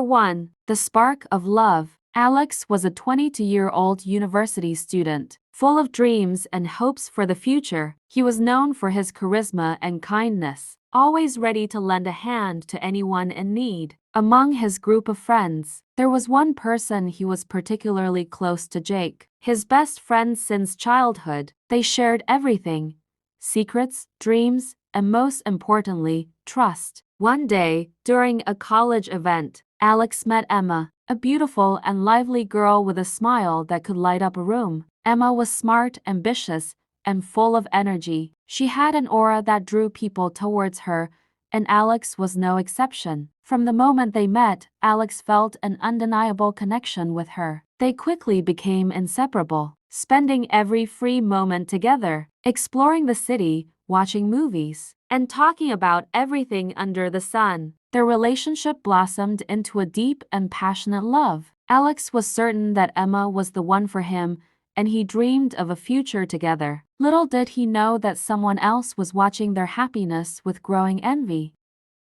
1. The Spark of Love. Alex was a 22-year-old university student, full of dreams and hopes for the future. He was known for his charisma and kindness, always ready to lend a hand to anyone in need. Among his group of friends, there was one person he was particularly close to: Jake, his best friend since childhood. They shared everything: secrets, dreams, and most importantly, trust. One day, during a college event, Alex met Emma, a beautiful and lively girl with a smile that could light up a room. Emma was smart, ambitious, and full of energy. She had an aura that drew people towards her, and Alex was no exception. From the moment they met, Alex felt an undeniable connection with her. They quickly became inseparable, spending every free moment together, exploring the city, watching movies, and talking about everything under the sun. Their relationship blossomed into a deep and passionate love. Alex was certain that Emma was the one for him, and he dreamed of a future together. Little did he know that someone else was watching their happiness with growing envy.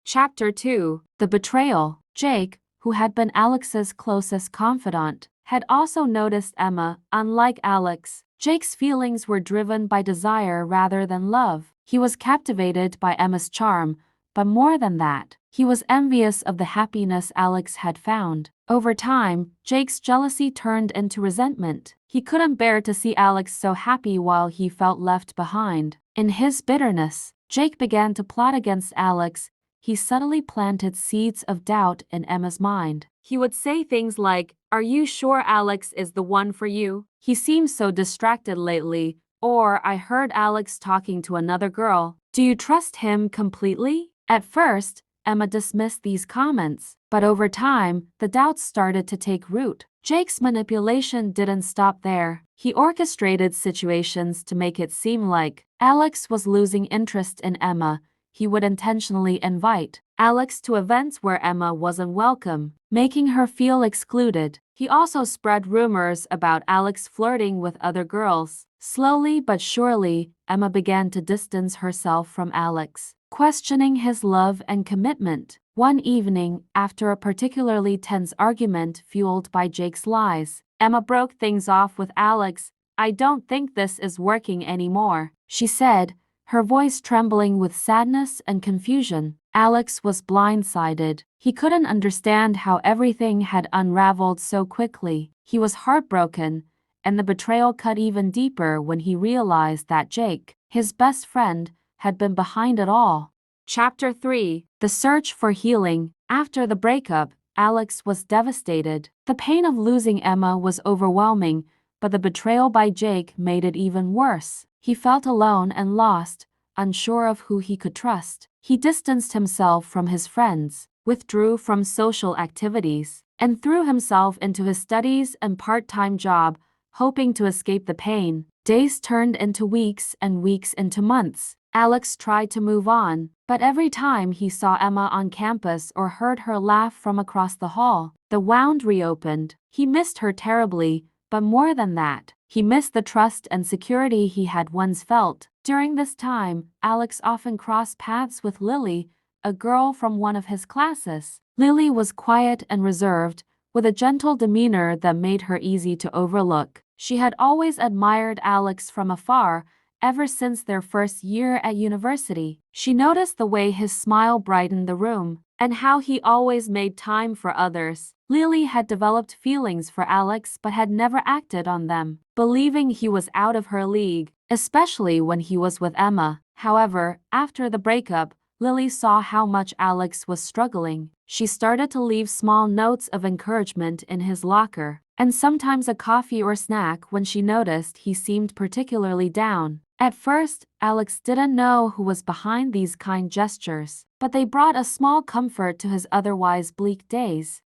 Chapter 2. The Betrayal. Jake, who had been Alex's closest confidant, had also noticed Emma. Unlike Alex, Jake's feelings were driven by desire rather than love. He was captivated by Emma's charm, but more than that, he was envious of the happiness Alex had found. Over time, Jake's jealousy turned into resentment. He couldn't bear to see Alex so happy while he felt left behind. In his bitterness, Jake began to plot against Alex. He subtly planted seeds of doubt in Emma's mind. He would say things like, "Are you sure Alex is the one for you? He seems so distracted lately." Or, "I heard Alex talking to another girl. Do you trust him completely?" At first, Emma dismissed these comments, but over time, the doubts started to take root. Jake's manipulation didn't stop there. He orchestrated situations to make it seem like Alex was losing interest in Emma. He would intentionally invite Alex to events where Emma wasn't welcome, making her feel excluded. He also spread rumors about Alex flirting with other girls. Slowly but surely, Emma began to distance herself from Alex, questioning his love and commitment. One evening, after a particularly tense argument fueled by Jake's lies, Emma broke things off with Alex. "I don't think this is working anymore," she said, her voice trembling with sadness and confusion. Alex was blindsided. He couldn't understand how everything had unraveled so quickly. He was heartbroken, and the betrayal cut even deeper when he realized that Jake, his best friend, had been behind it all. Chapter 3. The Search for Healing. After the breakup, Alex was devastated. The pain of losing Emma was overwhelming, but the betrayal by Jake made it even worse. He felt alone and lost, unsure of who he could trust. He distanced himself from his friends, withdrew from social activities, and threw himself into his studies and part-time job, hoping to escape the pain. Days turned into weeks and weeks into months. Alex tried to move on, but every time he saw Emma on campus or heard her laugh from across the hall, the wound reopened. He missed her terribly, but more than that, he missed the trust and security he had once felt. During this time, Alex often crossed paths with Lily, a girl from one of his classes. Lily was quiet and reserved, with a gentle demeanor that made her easy to overlook. She had always admired Alex from afar, ever since their first year at university. She noticed the way his smile brightened the room, and how he always made time for others. Lily had developed feelings for Alex but had never acted on them, believing he was out of her league, especially when he was with Emma. However, after the breakup, Lily saw how much Alex was struggling. She started to leave small notes of encouragement in his locker, and sometimes a coffee or snack when she noticed he seemed particularly down. At first, Alex didn't know who was behind these kind gestures, but they brought a small comfort to his otherwise bleak days.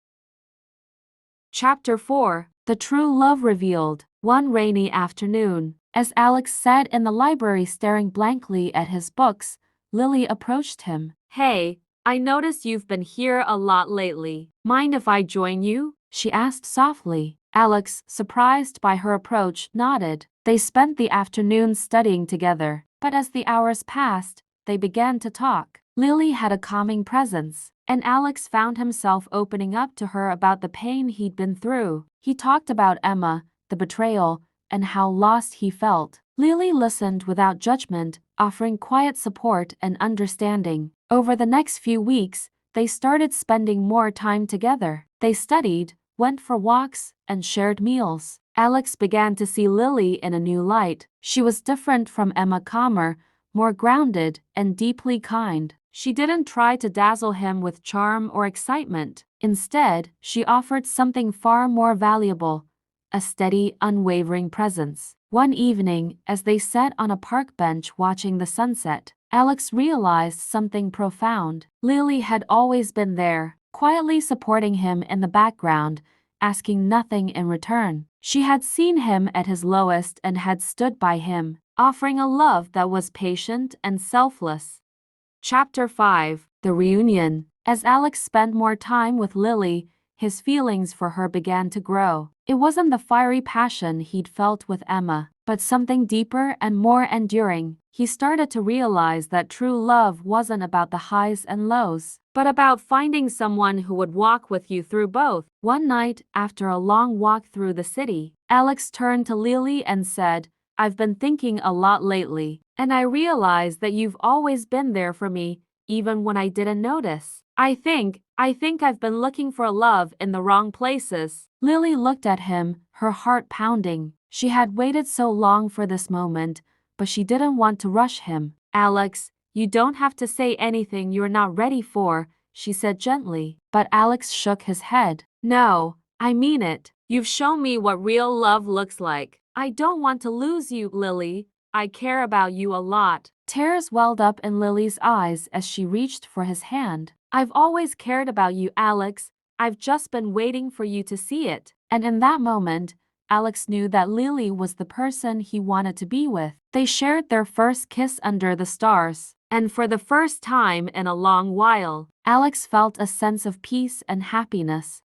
Chapter 4. The True Love Revealed. One rainy afternoon, as Alex sat in the library staring blankly at his books, Lily approached him. "Hey, I noticed you've been here a lot lately. Mind if I join you?" she asked softly. Alex, surprised by her approach, nodded. They spent the afternoon studying together, but as the hours passed, they began to talk. Lily had a calming presence, and Alex found himself opening up to her about the pain he'd been through. He talked about Emma, the betrayal, and how lost he felt. Lily listened without judgment, offering quiet support and understanding. Over the next few weeks, they started spending more time together. They studied, went for walks, and shared meals. Alex began to see Lily in a new light. She was different from Emma, calmer, more grounded, and deeply kind. She didn't try to dazzle him with charm or excitement. Instead, she offered something far more valuable: a steady, unwavering presence. One evening, as they sat on a park bench watching the sunset, Alex realized something profound. Lily had always been there, quietly supporting him in the background, asking nothing in return. She had seen him at his lowest and had stood by him, offering a love that was patient and selfless. Chapter 5: The Reunion. As Alex spent more time with Lily, his feelings for her began to grow. It wasn't the fiery passion he'd felt with Emma, but something deeper and more enduring. He started to realize that true love wasn't about the highs and lows, but about finding someone who would walk with you through both. One night, after a long walk through the city, Alex turned to Lily and said, "I've been thinking a lot lately, and I realized that you've always been there for me, even when I didn't notice. I think I've been looking for love in the wrong places." Lily looked at him, her heart pounding. She had waited so long for this moment, but she didn't want to rush him. "Alex, you don't have to say anything you're not ready for," she said gently. But Alex shook his head. "No, I mean it. You've shown me what real love looks like. I don't want to lose you, Lily. I care about you a lot." Tears welled up in Lily's eyes as she reached for his hand. "I've always cared about you, Alex. I've just been waiting for you to see it." And in that moment, Alex knew that Lily was the person he wanted to be with. They shared their first kiss under the stars, and for the first time in a long while, Alex felt a sense of peace and happiness.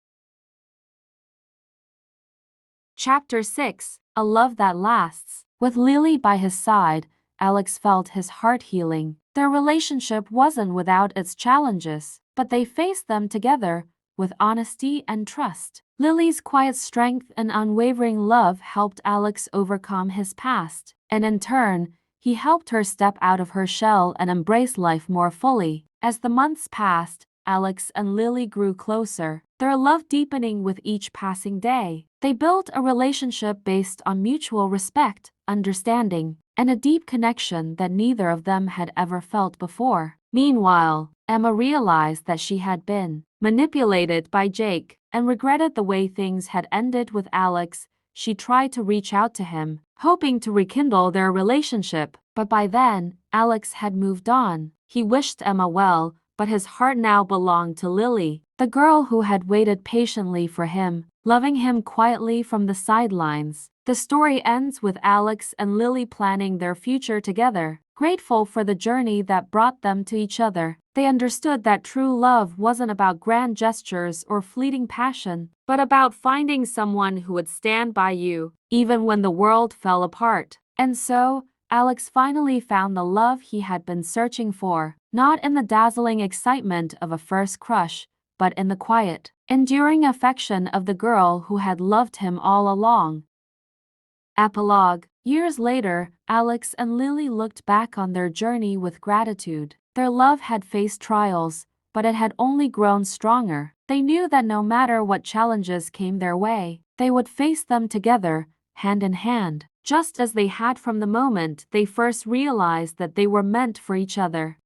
Chapter 6: A Love That Lasts. With Lily by his side, Alex felt his heart healing. Their relationship wasn't without its challenges, but they faced them together with honesty and trust. Lily's quiet strength and unwavering love helped Alex overcome his past, and in turn, he helped her step out of her shell and embrace life more fully. As the months passed, Alex and Lily grew closer, their love deepening with each passing day. They built a relationship based on mutual respect, understanding, and a deep connection that neither of them had ever felt before. Meanwhile, Emma realized that she had been manipulated by Jake and regretted the way things had ended with Alex. She tried to reach out to him, hoping to rekindle their relationship, but by then, Alex had moved on. He wished Emma well, but his heart now belonged to Lily, the girl who had waited patiently for him, loving him quietly from the sidelines. The story ends with Alex and Lily planning their future together, grateful for the journey that brought them to each other. They understood that true love wasn't about grand gestures or fleeting passion, but about finding someone who would stand by you, even when the world fell apart. And so, Alex finally found the love he had been searching for, not in the dazzling excitement of a first crush, but in the quiet, enduring affection of the girl who had loved him all along. Epilogue. Years later, Alex and Lily looked back on their journey with gratitude. Their love had faced trials, but it had only grown stronger. They knew that no matter what challenges came their way, they would face them together, hand in hand, just as they had from the moment they first realized that they were meant for each other.